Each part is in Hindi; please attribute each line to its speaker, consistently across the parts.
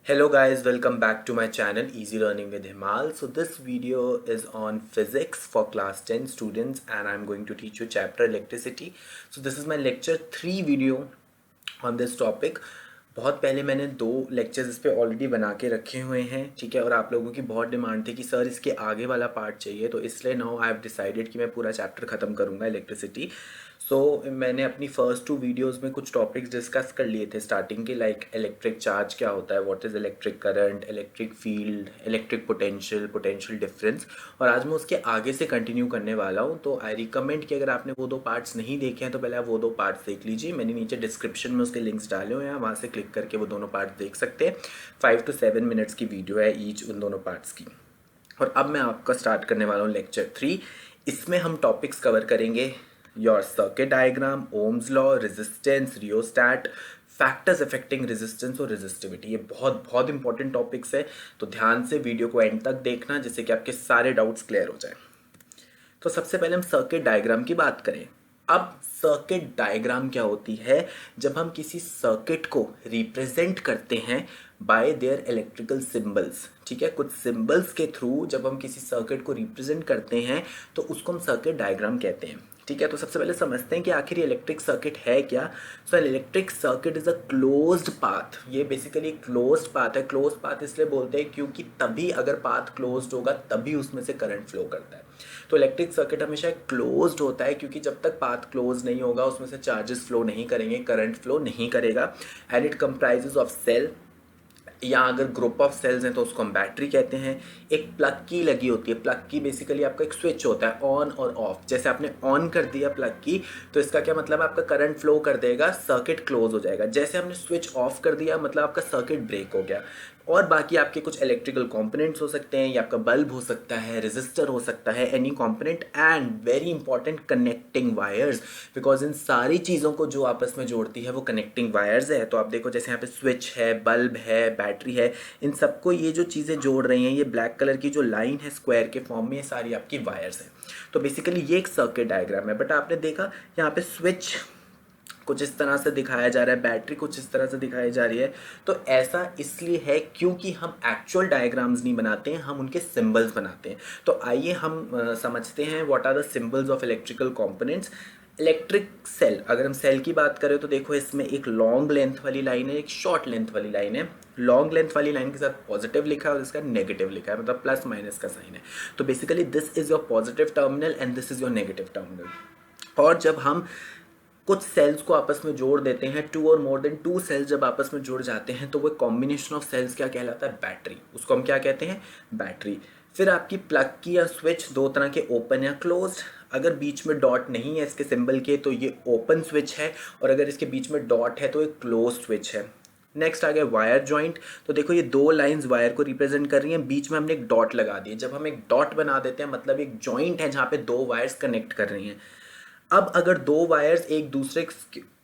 Speaker 1: Hello guys, welcome back to my channel Easy Learning with Himal. So this video is on physics for class 10 students and I'm going to teach you chapter electricity. So this is my lecture 3 video on this topic. बहुत पहले मैंने 2 लेक्चर्स इस पे ऑलरेडी बना के रखे हुए हैं, ठीक है। और आप लोगों की बहुत डिमांड थी कि सर इसके आगे वाला पार्ट चाहिए, तो इसलिए नाउ आई हैव डिसाइडेड कि मैं पूरा चैप्टर ख़त्म करूँगा इलेक्ट्रिसिटी। सो मैंने अपनी फर्स्ट 2 वीडियोस में कुछ टॉपिक्स डिस्कस कर लिए थे स्टार्टिंग के, लाइक इलेक्ट्रिक चार्ज क्या होता है, what is electric current, electric field, electric potential, potential difference. और आज मैं उसके आगे से कंटिन्यू करने वाला हूँ। तो आई रिकमेंड कि अगर आपने वो 2 पार्ट्स नहीं देखे हैं तो पहले आप वो 2 पार्ट्स देख लीजिए। मैंने नीचे डिस्क्रिप्शन में उसके लिंक्स डाले हुए हैं, वहाँ से क्लिक करके वो दोनों पार्ट्स देख सकते हैं। 5 to 7 मिनट्स की वीडियो है ईच उन दोनों पार्ट्स की। और अब मैं आपका स्टार्ट करने वाला हूँ लेक्चर 3। इसमें हम टॉपिक्स कवर करेंगे your circuit diagram, Ohm's law, resistance, rheostat, factors affecting resistance और रेजिस्टिविटी। ये बहुत बहुत इंपॉर्टेंट टॉपिक्स है, तो ध्यान से वीडियो को एंड तक देखना जिससे कि आपके सारे डाउट्स क्लियर हो जाए। तो सबसे पहले हम सर्किट डायग्राम की बात करें। अब सर्किट डायग्राम क्या होती है? जब हम किसी सर्किट को रिप्रेजेंट करते हैं बाय देयर इलेक्ट्रिकल सिंबल्स, ठीक है, कुछ सिंबल्स के थ्रू जब हम किसी सर्किट को रिप्रेजेंट करते हैं तो उसको हम सर्किट डायग्राम कहते हैं, ठीक है। तो सबसे पहले समझते हैं कि आखिर इलेक्ट्रिक सर्किट है क्या। So electric circuit is a closed path. ये बेसिकली क्लोज्ड पाथ है। क्लोज्ड पाथ इसलिए बोलते हैं क्योंकि तभी अगर पाथ क्लोज्ड होगा तभी उसमें से करंट फ्लो करता है। तो इलेक्ट्रिक सर्किट हमेशा क्लोज्ड होता है क्योंकि जब तक पाथ क्लोज नहीं होगा उसमें से चार्जेस फ्लो नहीं करेंगे, करंट फ्लो नहीं करेगा। And it comprises of cell, या अगर ग्रुप ऑफ सेल्स हैं तो उसको हम बैटरी कहते हैं। एक प्लग की लगी होती है। प्लग की बेसिकली आपका एक स्विच होता है ऑन और ऑफ। जैसे आपने ऑन कर दिया प्लग की तो इसका क्या मतलब है? आपका करंट फ्लो कर देगा, सर्किट क्लोज हो जाएगा। जैसे हमने स्विच ऑफ कर दिया मतलब आपका सर्किट ब्रेक हो गया। और बाकी आपके कुछ इलेक्ट्रिकल कंपोनेंट्स हो सकते हैं, या आपका बल्ब हो सकता है, रेजिस्टर हो सकता है, any component. And very important, connecting wires, because in सारी चीज़ों को जो आपस में जोड़ती है वो कनेक्टिंग वायर्स है। तो आप देखो जैसे यहाँ पे स्विच है, बल्ब है, बैटरी है, इन सबको ये जो चीज़ें जोड़ रही हैं, ये ब्लैक कलर की जो लाइन है स्क्वायर के फॉर्म में, ये सारी आपकी वायर्स हैं। तो बेसिकली ये एक सर्किट डायग्राम है। बट आपने देखा यहाँ पे स्विच कुछ इस तरह से दिखाया जा रहा है, बैटरी कुछ इस तरह से दिखाई जा रही है। तो ऐसा इसलिए है क्योंकि हम एक्चुअल डायग्राम्स नहीं बनाते हैं, हम उनके सिंबल्स बनाते हैं। तो आइए हम समझते हैं what are the symbols of electrical components. Electric cell, अगर हम सेल की बात करें तो देखो इसमें एक लॉन्ग लेंथ वाली लाइन है, एक शॉर्ट लेंथ वाली लाइन है। लॉन्ग लेंथ वाली लाइन के साथ पॉजिटिव लिखा है और इसका नेगेटिव लिखा है, मतलब प्लस माइनस का साइन है। तो basically this is your positive terminal and this is your negative terminal. और जब हम कुछ सेल्स को आपस में जोड़ देते हैं, 2 और मोर देन 2 सेल्स जब आपस में जुड़ जाते हैं तो वो कॉम्बिनेशन ऑफ सेल्स क्या कहलाता है? बैटरी। उसको हम क्या कहते हैं? बैटरी। फिर आपकी प्लग की या स्विच 2 तरह के, ओपन या क्लोज्ड। अगर बीच में डॉट नहीं है इसके सिंबल के तो ये ओपन स्विच है, और अगर इसके बीच में डॉट है तो ये क्लोज स्विच है। नेक्स्ट आ गया वायर जॉइंट। तो देखो ये 2 लाइंस वायर को रिप्रेजेंट कर रही हैं, बीच में हमने एक डॉट लगा दिया। जब हम एक डॉट बना देते हैं मतलब एक जॉइंट है जहाँ पे 2 वायर्स कनेक्ट कर रही हैं। अब अगर 2 वायर्स एक दूसरे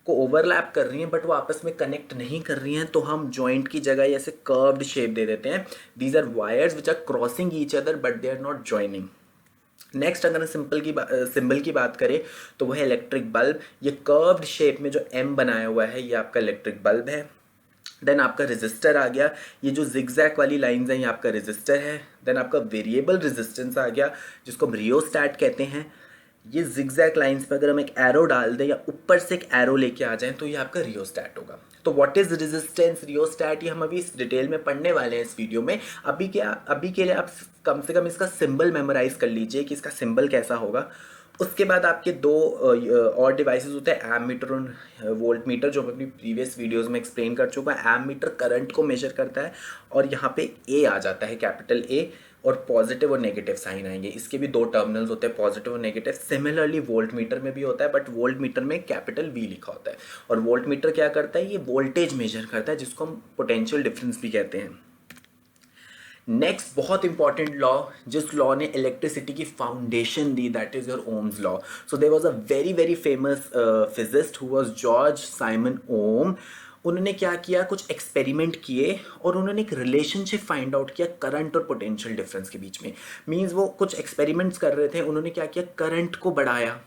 Speaker 1: को ओवरलैप कर रही हैं बट वो आपस में कनेक्ट नहीं कर रही हैं तो हम जॉइंट की जगह ऐसे कर्व्ड शेप दे देते हैं। These are wires which are crossing each other but they are not joining. Next अगर सिंबल की बात करें तो वह है इलेक्ट्रिक बल्ब। ये कर्व्ड शेप में जो एम बनाया हुआ है ये आपका इलेक्ट्रिक बल्ब है। देन आपका रेजिस्टर आ गया। ये जो जिगजैग वाली लाइंस हैं ये आपका रेजिस्टर है। देन आपका वेरिएबल रेजिस्टेंस आ गया जिसको हम रियोस्टैट कहते हैं। ये जिगजैग लाइंस पे अगर हम एक एरो डाल दें या ऊपर से एक एरो लेके आ जाएं तो ये आपका रियोस्टैट होगा। तो व्हाट इज रेजिस्टेंस, रियोस्टैट, ये हम अभी इस डिटेल में पढ़ने वाले हैं इस वीडियो में। अभी के लिए आप कम से कम इसका सिंबल मेमोराइज कर लीजिए कि इसका सिंबल कैसा होगा। उसके बाद आपके 2 और डिवाइसेस होते हैं, एम मीटर और वोल्ट मीटर, जो मैं अपनी प्रीवियस वीडियोस में एक्सप्लेन कर चुका हूँ। एम मीटर करंट को मेजर करता है और यहाँ पे ए आ जाता है, कैपिटल ए, और पॉजिटिव और नेगेटिव साइन आएंगे। इसके भी 2 टर्मिनल्स होते हैं, पॉजिटिव और नेगेटिव। सिमिलरली वोल्ट मीटर में भी होता है बट वोल्ट मीटर में कैपिटल वी लिखा होता है। और वोल्ट मीटर क्या करता है? ये वोल्टेज मेजर करता है जिसको हम पोटेंशियल डिफरेंस भी कहते हैं। नेक्स्ट बहुत इंपॉर्टेंट लॉ, जिस लॉ ने इलेक्ट्रिसिटी की फाउंडेशन दी, that is your Ohm's law. So there was a very very famous physicist who was George Simon Ohm. उन्होंने क्या किया, कुछ एक्सपेरिमेंट किए और उन्होंने एक रिलेशनशिप फाइंड आउट किया करंट और पोटेंशियल डिफरेंस के बीच में। मींस वो कुछ एक्सपेरिमेंट्स कर रहे थे, उन्होंने क्या किया, करंट को बढ़ाया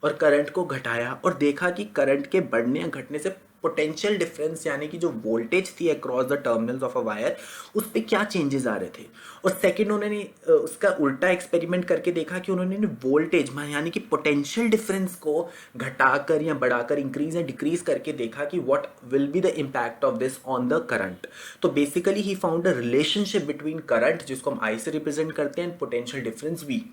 Speaker 1: और करंट को घटाया और देखा कि करंट के बढ़ने या घटने से पोटेंशियल डिफरेंस यानी कि जो वोल्टेज थी across the terminals of a wire उस पर क्या चेंजेस आ रहे थे। और सेकंड उन्होंने उसका उल्टा एक्सपेरिमेंट करके देखा कि उन्होंने वोल्टेज यानी कि पोटेंशियल डिफरेंस को घटाकर या बढ़ाकर इंक्रीज या डिक्रीज करके देखा कि what will be the impact of this on the current. तो basically he found a relationship between current जिसको हम आई से रिप्रेजेंट करते हैं एंड पोटेंशियल डिफरेंस वी।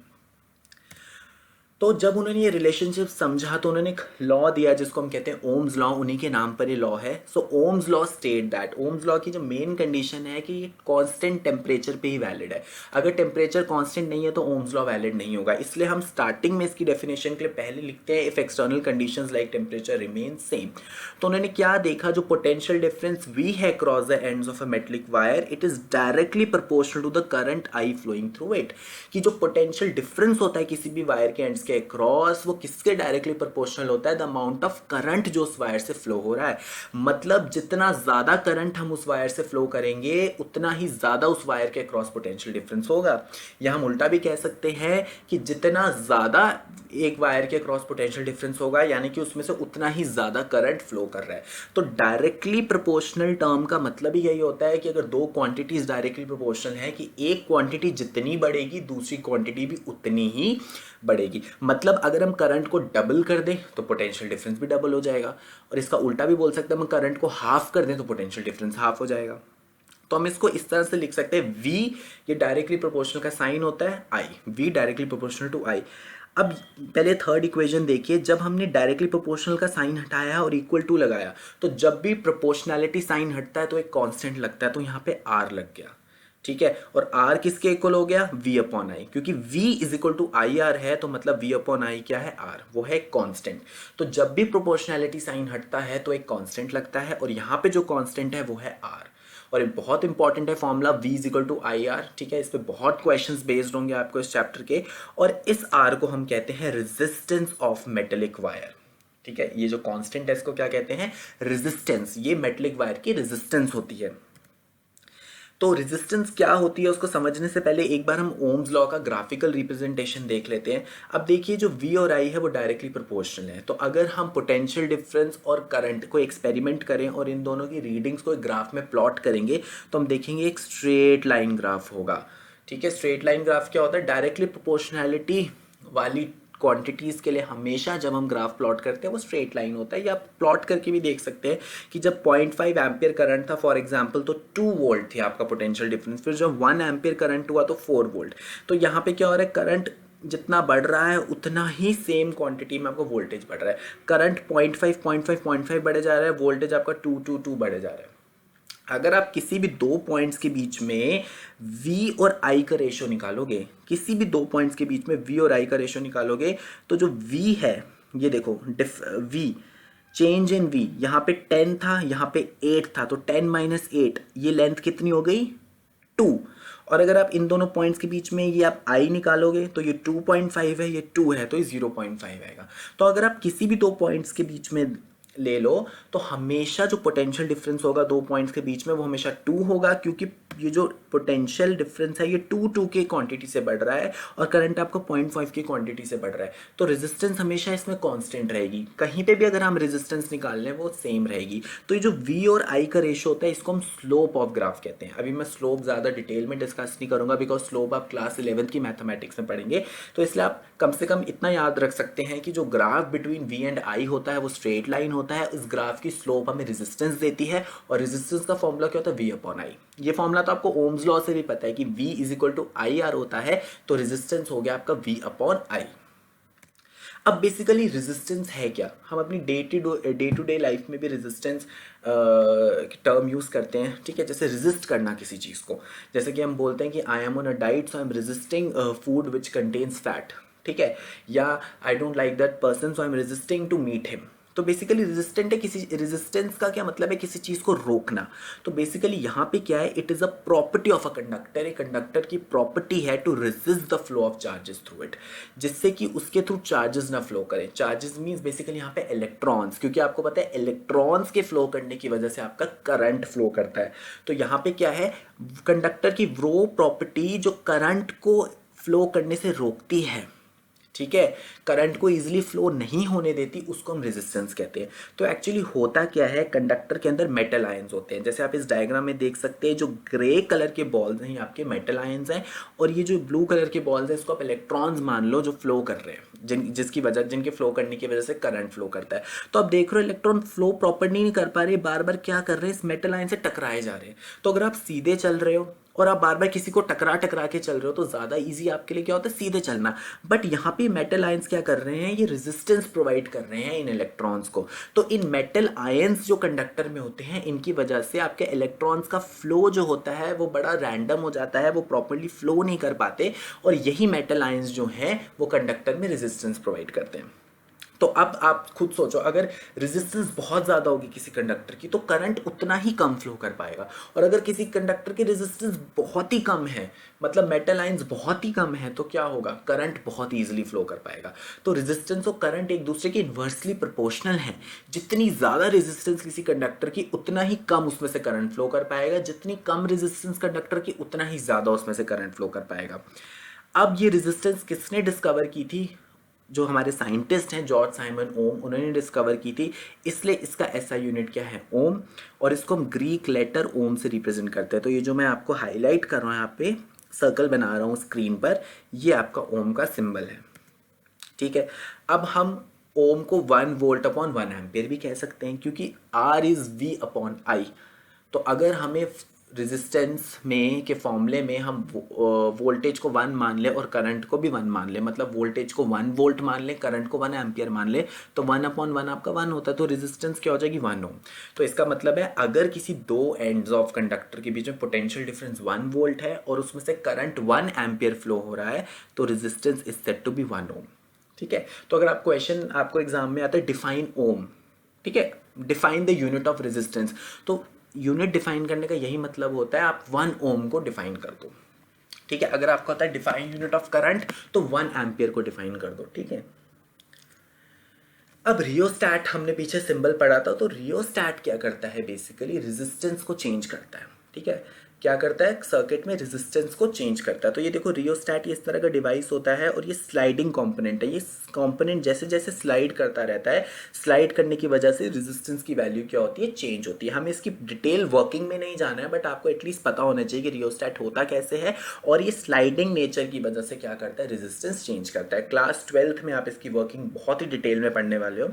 Speaker 1: तो जब उन्होंने ये रिलेशनशिप समझा तो उन्होंने एक लॉ दिया जिसको हम कहते हैं ओम्स लॉ, उन्हीं के नाम पर ये लॉ है। So Ohm's law state that, Ohm's law की जो मेन कंडीशन है कि ये कांस्टेंट टेम्परेचर पे ही वैलिड है। अगर टेम्परेचर कांस्टेंट नहीं है तो ओम्स लॉ वैलिड नहीं होगा। इसलिए हम स्टार्टिंग में इसकी डेफिनेशन के लिए पहले लिखते हैं if external conditions like temperature remain same. तो उन्होंने क्या देखा, जो पोटेंशियल डिफरेंस वी है cross the ends of a metallic wire it is directly proportional to the current I flowing through it. कि जो पोटेंशियल डिफरेंस होता है किसी भी वायर के एंड्स के अक्रॉस वो किसके डायरेक्टली प्रोपोर्शनल होता है, द अमाउंट ऑफ करंट जो उस वायर से फ्लो हो रहा है। मतलब जितना ज्यादा करंट हम उस वायर से फ्लो करेंगे उतना ही ज्यादा उस वायर के अक्रॉस पोटेंशियल डिफरेंस होगा। या हम उल्टा भी कह सकते हैं कि जितना ज्यादा एक वायर के अक्रॉस पोटेंशियल डिफरेंस होगा यानी कि उसमें से उतना ही ज्यादा करंट फ्लो कर रहा है। तो डायरेक्टली प्रोपोर्शनल टर्म का मतलब ही यही होता है कि अगर दो क्वांटिटीज डायरेक्टली प्रोपोर्शनल है कि एक क्वांटिटी जितनी बढ़ेगी दूसरी क्वांटिटी भी उतनी ही बढ़ेगी। मतलब अगर हम करंट को डबल कर दें तो पोटेंशियल डिफरेंस भी डबल हो जाएगा, और इसका उल्टा भी बोल सकते हैं, हम करंट को हाफ कर दें तो पोटेंशियल डिफरेंस हाफ हो जाएगा। तो हम इसको इस तरह से लिख सकते हैं, V ये डायरेक्टली प्रोपोर्शनल का साइन होता है I, V directly proportional to I। अब पहले थर्ड इक्वेशन देखिए, जब हमने डायरेक्टली प्रोपोर्शनल का साइन हटाया और इक्वल टू लगाया तो जब भी प्रोपोर्शनैलिटी साइन हटता है तो एक कांस्टेंट लगता है, तो यहाँ पे R लग गया। ठीक है, और R किसके इक्वल हो गया, V अपॉन I, क्योंकि V is equal to I R है तो मतलब V अपॉन I क्या है, R, वो है कांस्टेंट। तो जब भी प्रोपोर्शनैलिटी साइन हटता है तो एक कांस्टेंट लगता है, और यहाँ पे जो कांस्टेंट है वो है R। और ये बहुत इंपॉर्टेंट है formula V is equal to I R. ठीक है, इस पे बहुत क्वेश्चंस बेस्ड होंगे आपको इस चैप्टर के, और इस R को हम कहते हैं रेजिस्टेंस ऑफ मेटेलिक वायर। ठीक है, ये जो कांस्टेंट है इसको क्या कहते हैं, रेजिस्टेंस। ये मेटेलिक वायर की रेजिस्टेंस होती है। तो रेजिस्टेंस क्या होती है उसको समझने से पहले एक बार हम ओम्स लॉ का ग्राफिकल रिप्रेजेंटेशन देख लेते हैं। अब देखिए जो V और I है वो डायरेक्टली प्रोपोर्शनल है, तो अगर हम पोटेंशियल डिफरेंस और करंट को एक्सपेरिमेंट करें और इन दोनों की रीडिंग्स को एक ग्राफ में प्लॉट करेंगे तो हम देखेंगे एक स्ट्रेट लाइन ग्राफ होगा। ठीक है, स्ट्रेट लाइन ग्राफ क्या होता है, डायरेक्टली प्रोपोर्शनैलिटी वाली क्वांटिटीज के लिए हमेशा जब हम ग्राफ प्लॉट करते हैं वो स्ट्रेट लाइन होता है। या प्लॉट करके भी देख सकते हैं कि जब 0.5 एम्पियर करंट था फॉर एग्जांपल तो 2 वोल्ट थी आपका पोटेंशियल डिफरेंस, फिर जब 1 एम्पियर करंट हुआ तो 4 वोल्ट। तो यहाँ पे क्या हो रहा है, करंट जितना बढ़ रहा है उतना ही सेम क्वांटिटी में आपको वोल्टेज बढ़ रहा है। करंट 0.5 बढ़े जा रहा है, वोल्टेज आपका 2 बढ़े जा रहा है। अगर आप किसी भी दो पॉइंट्स के बीच में V और I का रेशियो निकालोगे, किसी भी दो पॉइंट्स के बीच में V और I का रेशियो निकालोगे तो जो V है ये देखो V चेंज इन V, यहाँ पे 10 था यहाँ पे 8 था, तो 10 माइनस 8 ये लेंथ कितनी हो गई 2। और अगर आप इन दोनों पॉइंट्स के बीच में ये आप I निकालोगे तो ये 2.5 है, ये 2 है तो ये 0.5 आएगा। तो अगर आप किसी भी दो पॉइंट्स के बीच में ले लो तो हमेशा जो पोटेंशियल डिफरेंस होगा दो पॉइंट्स के बीच में वो हमेशा 2 होगा, क्योंकि ये जो पोटेंशियल डिफरेंस है ये 2 के क्वांटिटी से बढ़ रहा है और करंट आपको 0.5 की क्वांटिटी से बढ़ रहा है। तो रेजिस्टेंस हमेशा इसमें कांस्टेंट रहेगी, कहीं पे भी अगर हम रेजिस्टेंस निकाल लें वो सेम रहेगी। तो ये जो V और I का रेशियो होता है इसको हम स्लोप ऑफ ग्राफ कहते हैं। अभी मैं स्लोप ज़्यादा डिटेल में डिस्कस नहीं करूंगा बिकॉज स्लोप आप क्लास 11th की मैथमेटिक्स में पढ़ेंगे, तो इसलिए आप कम से कम इतना याद रख सकते हैं कि जो graph between V and I होता है वो स्ट्रेट लाइन होता है। इस ग्राफ की स्लोप हमें रेजिस्टेंस देती है, और रेजिस्टेंस का फॉर्मूला क्या होता है, V अपॉन I। ये फॉर्मूला तो आपको ओम्स लॉ से भी पता है कि V is equal to I R होता है, तो रेजिस्टेंस हो गया आपका V अपॉन I। अब बेसिकली रेजिस्टेंस है क्या, हम अपनी डे टू डे लाइफ में भी रेजिस्टेंस टर्म यूज़ करते हैं। ठीक है, जैसे रेजिस्ट करना किसी चीज़ को, जैसे कि हम बोलते हैं कि I am on a diet so I am resisting food which contains fat. ठीक है, या I don't like that person so I am resisting to meet him. तो बेसिकली रेजिस्टेंट है, किसी रेजिस्टेंस का क्या मतलब है, किसी चीज़ को रोकना। तो बेसिकली यहाँ पे क्या है, it is a property of a conductor. एक कंडक्टर की प्रॉपर्टी है to resist the flow of charges through it, जिससे कि उसके थ्रू चार्जेस ना फ्लो करें। चार्जेस मीन्स बेसिकली यहाँ पे इलेक्ट्रॉन्स, क्योंकि आपको पता है इलेक्ट्रॉन्स के फ्लो करने की वजह से आपका करंट फ्लो करता है। तो यहाँ पे क्या है, कंडक्टर की वो प्रॉपर्टी जो करंट को फ्लो करने से रोकती है, ठीक है, करंट को इजीली फ्लो नहीं होने देती, उसको हम रेजिस्टेंस कहते हैं। तो एक्चुअली होता क्या है, कंडक्टर के अंदर मेटल आयंस होते हैं, जैसे आप इस डायग्राम में देख सकते हैं, जो ग्रे कलर के बॉल्स हैं ये आपके मेटल आयंस हैं, और ये जो ब्लू कलर के बॉल्स हैं इसको आप इलेक्ट्रॉन्स मान लो जो फ्लो कर रहे हैं, जिनके फ्लो करने की वजह से करंट फ्लो करता है। तो आप देख रहे हो इलेक्ट्रॉन फ्लो प्रॉपर्ली नहीं कर पा रहे, बार बार क्या कर रहे हैं, इस मेटल आयन से टकराए जा रहे हैं। तो अगर आप सीधे चल रहे हो और आप बार बार किसी को टकरा टकरा के चल रहे हो तो ज़्यादा इजी आपके लिए क्या होता है, सीधे चलना। बट यहाँ पे मेटल आयंस क्या कर रहे हैं, ये रेजिस्टेंस प्रोवाइड कर रहे हैं इन इलेक्ट्रॉन्स को। तो इन मेटल आयंस जो कंडक्टर में होते हैं, इनकी वजह से आपके इलेक्ट्रॉन्स का फ्लो जो होता है वो बड़ा रैंडम हो जाता है, वो प्रॉपरली फ्लो नहीं कर पाते, और यही मेटल आयंस जो हैं वो कंडक्टर में रेजिस्टेंस प्रोवाइड करते हैं। तो अब आप खुद सोचो, अगर रेजिस्टेंस बहुत ज़्यादा होगी किसी कंडक्टर की तो करंट उतना ही कम फ्लो कर पाएगा, और अगर किसी कंडक्टर की रेजिस्टेंस बहुत ही कम है, मतलब मेटल आयंस बहुत ही कम है, तो क्या होगा, करंट बहुत ईजिली फ्लो कर पाएगा। तो रेजिस्टेंस और करंट एक दूसरे के इन्वर्सली प्रोपोर्शनल हैं। जितनी ज़्यादा रेजिस्टेंस किसी कंडक्टर की उतना ही कम उसमें से करंट फ्लो कर पाएगा, जितनी कम रेजिस्टेंस कंडक्टर की उतना ही ज़्यादा उसमें से करंट फ्लो कर पाएगा। अब ये रेजिस्टेंस किसने डिस्कवर की थी, जो हमारे साइंटिस्ट हैं जॉर्ज साइमन ओम, उन्होंने डिस्कवर की थी, इसलिए इसका ऐसा यूनिट क्या है, ओम, और इसको हम ग्रीक लेटर ओम से रिप्रेजेंट करते हैं। तो ये जो मैं आपको हाईलाइट कर रहा हूँ यहाँ पे, सर्कल बना रहा हूँ स्क्रीन पर, ये आपका ओम का सिंबल है। ठीक है, अब हम ओम को 1 वोल्ट अपॉन 1 एम्पियर भी कह सकते हैं, क्योंकि R is V upon I. तो अगर हमें रेजिस्टेंस में के फॉर्मूले में हम वोल्टेज को 1 मान ले और करंट को भी 1 मान ले, मतलब वोल्टेज को 1 वोल्ट मान ले, करंट को 1 एम्पियर मान ले, तो 1 अपॉन 1 आपका 1 होता है, तो रेजिस्टेंस क्या हो जाएगी, 1 ओम। तो इसका मतलब है अगर किसी दो एंड्स ऑफ कंडक्टर के बीच में पोटेंशियल डिफरेंस 1 वोल्ट है और उसमें से करंट 1 एम्पियर फ्लो हो रहा है, तो resistance is said to be 1 ohm. ठीक है, तो अगर आप क्वेश्चन आपको एग्जाम में आता है डिफाइन ओम, ठीक है, define the unit of resistance, तो यूनिट डिफाइन करने का यही मतलब होता है, आप 1 ओम को डिफाइन कर दो। ठीक है, अगर आपको होता है डिफाइन यूनिट ऑफ करंट, तो 1 एम्पियर को डिफाइन कर दो। ठीक है, अब रियोस्टैट हमने पीछे सिंबल पढ़ा था, तो रियोस्टैट क्या करता है, बेसिकली रेजिस्टेंस को चेंज करता है। ठीक है, क्या करता है, सर्किट में रेजिस्टेंस को चेंज करता है। तो ये देखो रियोस्टैट ये इस तरह का डिवाइस होता है, और ये स्लाइडिंग कंपोनेंट है। ये कंपोनेंट जैसे जैसे स्लाइड करता रहता है, स्लाइड करने की वजह से रेजिस्टेंस की वैल्यू क्या होती है, चेंज होती है। हमें इसकी डिटेल वर्किंग में नहीं जाना है, बट आपको एटलीस्ट पता होना चाहिए कि रियोस्टैट होता कैसे है, और ये स्लाइडिंग नेचर की वजह से क्या करता है, रेजिस्टेंस चेंज करता है। क्लास 12th में आप इसकी वर्किंग बहुत ही डिटेल में पढ़ने वाले हो।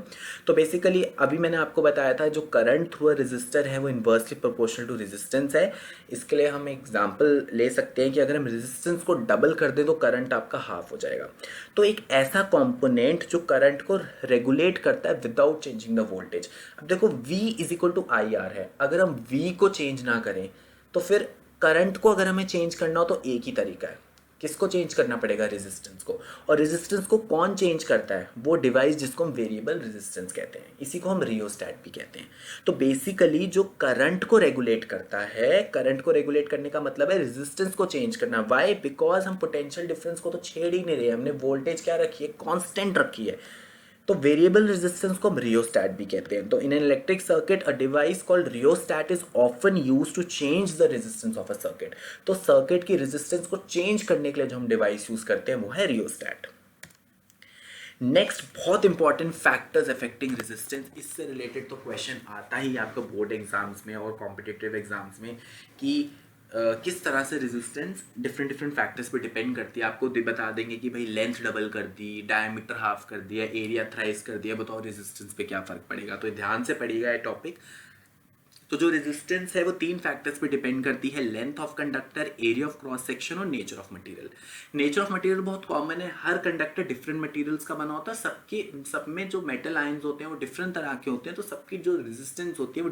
Speaker 1: तो बेसिकली अभी मैंने आपको बताया था, जो करंट थ्रू अ रेजिस्टर है वो इन्वर्सली प्रोपोर्शनल टू रेजिस्टेंस है। इसके लिए हम एग्जांपल ले सकते हैं कि अगर हम रेजिस्टेंस को डबल कर दें तो करंट आपका हाफ हो जाएगा। तो एक ऐसा कंपोनेंट जो करंट को रेगुलेट करता है विदाउट चेंजिंग द वोल्टेज। अब देखो V is equal to I R है, अगर हम V को चेंज ना करें तो फिर करंट को अगर हमें चेंज करना हो तो एक ही तरीका है, किसको चेंज करना पड़ेगा, रेजिस्टेंस को। और रेजिस्टेंस को कौन चेंज करता है, वो डिवाइस जिसको हम वेरिएबल रेजिस्टेंस कहते हैं, इसी को हम रियोस्टैट भी कहते हैं। तो बेसिकली जो करंट को रेगुलेट करता है, करंट को रेगुलेट करने का मतलब है रेजिस्टेंस को चेंज करना। व्हाई, बिकॉज हम पोटेंशियल डिफरेंस को तो छेड़ ही नहीं रहे, हमने वोल्टेज क्या रखी है, कांस्टेंट रखी है। तो वेरिएबल रेजिस्टेंस को हम रियोस्टैट भी कहते हैं। तो in an electric circuit a device called rheostat is often used to change the resistance of a circuit. तो सर्किट की रेजिस्टेंस को चेंज करने के लिए जो हम डिवाइस यूज करते हैं वो है रियोस्टैट। नेक्स्ट बहुत इंपॉर्टेंट फैक्टर्स अफेक्टिंग रेजिस्टेंस, इससे रिलेटेड तो क्वेश्चन आता ही आपको बोर्ड एग्जाम्स में और कॉम्पिटिटिव एग्जाम्स में कि किस तरह से रेजिस्टेंस डिफरेंट फैक्टर्स पे डिपेंड करती है। आपको बता देंगे कि भाई लेंथ डबल कर दी, डायमीटर हाफ कर दिया, एरिया थ्राइस कर दिया, बताओ रेजिस्टेंस पे क्या फ़र्क पड़ेगा। तो ध्यान से पढ़िएगा ये टॉपिक। तो जो रेजिस्टेंस है वो 3 फैक्टर्स पे डिपेंड करती है, length of conductor, area of cross section और nature of material. Nature of material बहुत कॉमन है, हर कंडक्टर डिफरेंट मटेरियल्स का बना होता है, सब में जो मेटल आयंस होते हैं वो डिफरेंट तरह के होते हैं, तो सबकी जो रेजिस्टेंस होती है वो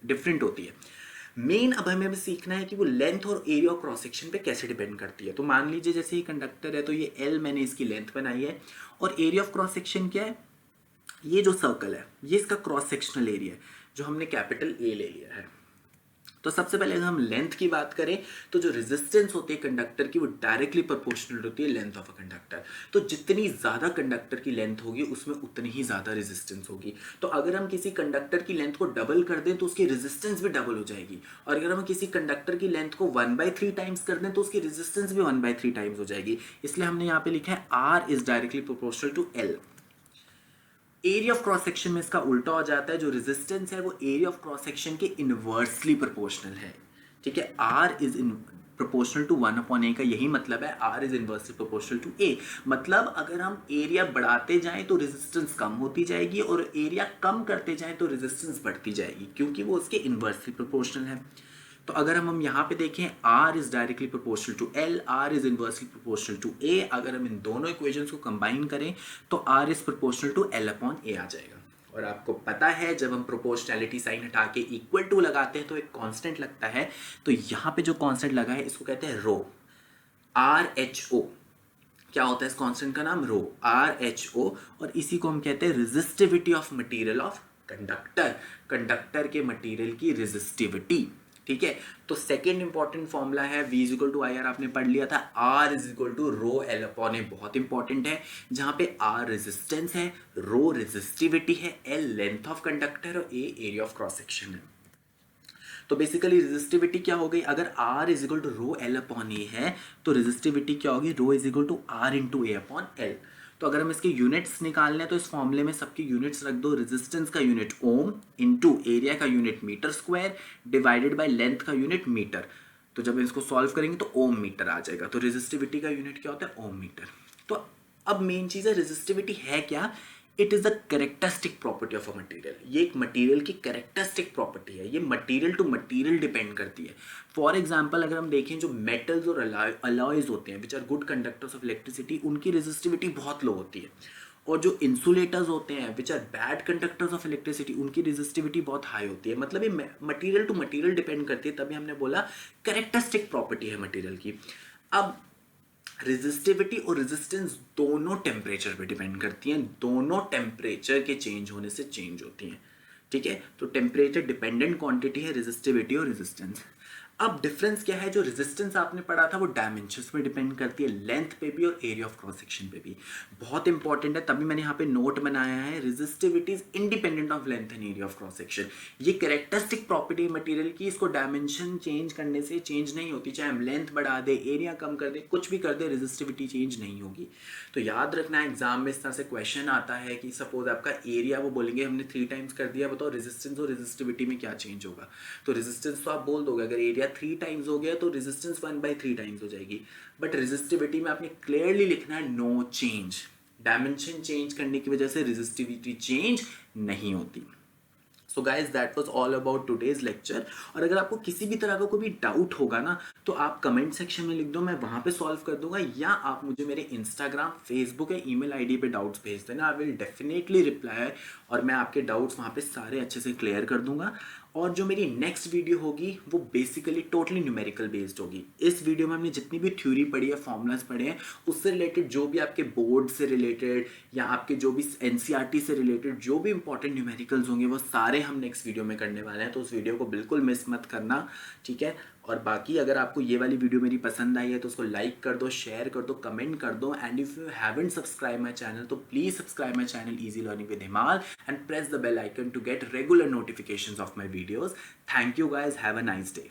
Speaker 1: डिफरेंट होती है। मेन अब हमें सीखना है कि वो लेंथ और एरिया ऑफ क्रॉस सेक्शन पे कैसे डिपेंड करती है। तो मान लीजिए जैसे ये कंडक्टर है, तो ये L मैंने इसकी लेंथ बनाई है, और एरिया ऑफ क्रॉस सेक्शन क्या है, ये जो सर्कल है ये इसका क्रॉस सेक्शनल एरिया है, जो हमने कैपिटल A ले लिया है। तो सबसे पहले अगर हम लेंथ की बात करें तो जो रेजिस्टेंस होती है कंडक्टर की वो डायरेक्टली प्रोपोर्शनल होती है लेंथ ऑफ अ कंडक्टर। तो जितनी ज़्यादा कंडक्टर की लेंथ होगी उसमें उतनी ही ज़्यादा रेजिस्टेंस होगी। तो अगर हम किसी कंडक्टर की लेंथ को डबल कर दें तो उसकी रेजिस्टेंस भी डबल हो जाएगी, और अगर हम किसी कंडक्टर की लेंथ को 1/3 टाइम्स कर दें तो उसकी रेजिस्टेंस भी 1/3 टाइम्स हो जाएगी। इसलिए हमने यहाँ पे लिखा है R is directly proportional to L. Area of cross section में इसका उल्टा हो जाता है, जो रेजिस्टेंस है वो एरिया ऑफ क्रॉस सेक्शन के इनवर्सली प्रोपोर्शनल है। ठीक है, R is in proportional to 1/a का यही मतलब है, R is inversely proportional to A. मतलब अगर हम एरिया बढ़ाते जाएं तो रेजिस्टेंस कम होती जाएगी, और एरिया कम करते जाएं तो रेजिस्टेंस बढ़ती जाएगी, क्योंकि वो उसके इनवर्सली प्रोपोर्शनल है। तो अगर हम यहाँ पे देखें R is directly proportional to L, R is inversely proportional to A, अगर हम इन दोनों इक्वेशंस को कंबाइन करें तो R is proportional to L/A आ जाएगा। और आपको पता है जब हम प्रोपोर्शनैलिटी साइन हटा के इक्वल टू लगाते हैं तो एक कांस्टेंट लगता है। तो यहाँ पे जो कांस्टेंट लगा है इसको कहते हैं रो, RHO। क्या होता है इस कांस्टेंट का नाम? रो, RHO। और इसी को हम कहते हैं resistivity of material of conductor, conductor के मटेरियल की रेजिस्टिविटी। ठीक है, तो सेकेंड इंपॉर्टेंट फॉर्मूला है V is equal to I R, आपने पढ़ लिया था। R is equal to rho L/A, बहुत इंपॉर्टेंट है, जहां पे R रेजिस्टेंस है, रो रेजिस्टिविटी है, L लेंथ ऑफ कंडक्टर और A area of cross section है। तो बेसिकली रेजिस्टिविटी क्या हो गई? अगर R is equal to rho L/A है तो रेजिस्टिविटी क्या होगी? Rho is equal to R into A/L। तो अगर हम इसके यूनिट्स निकालने हैं तो इस फॉर्मूले में सबके यूनिट्स रख दो। रेजिस्टेंस का यूनिट ओम इंटू एरिया का unit metre square divided by length का यूनिट मीटर। तो जब इसको सॉल्व करेंगे तो ओम मीटर आ जाएगा। तो रेजिस्टिविटी का यूनिट क्या होता है? ओम मीटर। तो अब मेन चीज है रेजिस्टिविटी है क्या? It is the characteristic property of a material. ये एक मटेरियल की कैरेक्टरिस्टिक प्रॉपर्टी है, ये मटेरियल टू मटेरियल डिपेंड करती है। फॉर एग्जांपल अगर हम देखें जो मेटल्स और अलॉयज होते हैं which are good conductors of electricity, उनकी रेजिस्टिविटी बहुत लो होती है। और जो इंसुलेटर्स होते हैं which are bad conductors of electricity, उनकी रेजिस्टिविटी बहुत हाई होती है। मतलब ये मटेरियल टू मटेरियल डिपेंड करती है, तभी हमने बोला कैरेक्टरिस्टिक प्रॉपर्टी है मटेरियल की। अब रेजिस्टिविटी और रेजिस्टेंस दोनों टेम्परेचर पे डिपेंड करती हैं, दोनों टेम्परेचर के चेंज होने से चेंज होती हैं। ठीक है, तो टेम्परेचर डिपेंडेंट क्वांटिटी है रेजिस्टिविटी और रेजिस्टेंस। अब डिफरेंस क्या है? जो रेजिस्टेंस आपने पढ़ा था वो डायमेंशंस पे डिपेंड करती है, लेंथ पे भी और एरिया ऑफ क्रॉस सेक्शन पे भी। बहुत इंपॉर्टेंट है, तभी मैंने यहाँ पे नोट बनाया है, resistivity is independent of length and area of cross section. ये कैरेक्टरिस्टिक प्रॉपर्टी मटेरियल की, इसको डायमेंशन चेंज करने से चेंज नहीं होती, चाहे हम लेंथ बढ़ा दे, एरिया कम कर दे, कुछ भी कर दे, रेजिस्टिविटी चेंज नहीं होगी। तो याद रखना एग्जाम में इस तरह से क्वेश्चन आता है कि सपोज आपका एरिया वो बोलेंगे हमने 3 टाइम्स कर दिया, बताओ रेजिस्टेंस और रेजिस्टिविटी में क्या चेंज होगा? तो रेजिस्टेंस तो आप बोल दोगे, अगर एरिया 3 टाइम्स हो गया तो रेजिस्टेंस 1/3 टाइम्स हो जाएगी। बट रेजिस्टिविटी में आपने क्लियरली लिखना है नो चेंज, डायमेंशन चेंज करने की वजह से रेजिस्टिविटी चेंज नहीं होती। So guys that was all about today's lecture. और अगर आपको किसी भी तरह का कोई भी डाउट होगा ना तो आप कमेंट सेक्शन में लिख दो, मैं वहां पे सॉल्व कर दूंगा, या आप मुझे मेरे इंस्टाग्राम, फेसबुक या ईमेल आईडी पे डाउट्स भेज देना, आई विल डेफिनेटली रिप्लाई, और मैं आपके डाउट्स वहां पे सारे अच्छे से क्लियर कर दूंगा। और जो मेरी नेक्स्ट वीडियो होगी वो बेसिकली टोटली न्यूमेरिकल बेस्ड होगी। इस वीडियो में हमने जितनी भी थ्योरी पढ़ी है, फॉर्मूलाज पढ़े हैं, उससे रिलेटेड जो भी आपके बोर्ड से रिलेटेड या आपके जो भी एनसीईआरटी से रिलेटेड जो भी इंपॉर्टेंट न्यूमेरिकल्स होंगे वो सारे हम नेक्स्ट वीडियो में करने वाले हैं। तो उस वीडियो को बिल्कुल मिस मत करना, ठीक है। और बाकी अगर आपको ये वाली वीडियो मेरी पसंद आई है तो उसको लाइक कर दो, शेयर कर दो, कमेंट कर दो, and if you haven't subscribe my channel तो please subscribe my channel easy learning with Himal and press the bell icon to get regular notifications of my videos. Thank you guys, have a nice day.